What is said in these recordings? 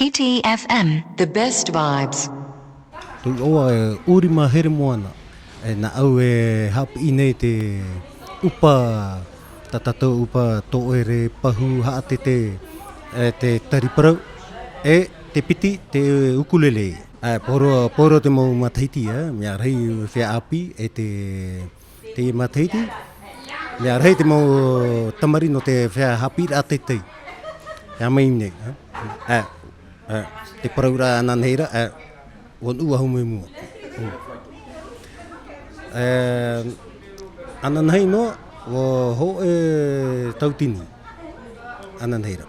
Hiti FM, the best vibes. Tu oa URIMA Heremoana. Na au haapii nei te upa tatato upa toere pahu haatete te tariparau te piti te ukulele. Poro te mau matahiti mea rei whea api te matahiti. Mea rei te mau tamarino te whea haapii atetei. Hea mai nei. Te paraura ananeira wan ua humui mua. Ananhei no ho tautini ananheira.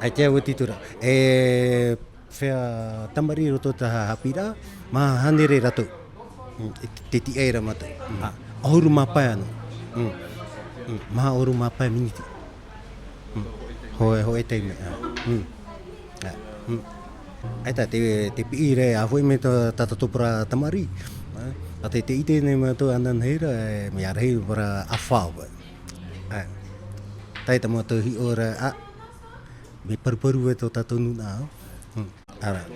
Ai te au titura. Whea tamari roto ta hapira ma hanere rato. Te Tipaerui mata. Ahuru mapai ano. Ma oru mapai miniti. Ho e teime. Aita te pii re a foi me tatato para tamari. Ate te ite nei mato ananheira me arhei para afau. Tai ta mato hi ora me parparu e to tatonu na. Ara.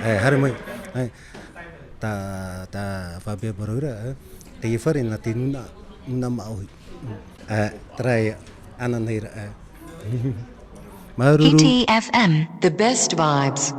Haremai. Ta fabia barura te fare na te nuna maui. Trai ananheira. Hiti FM, the best vibes.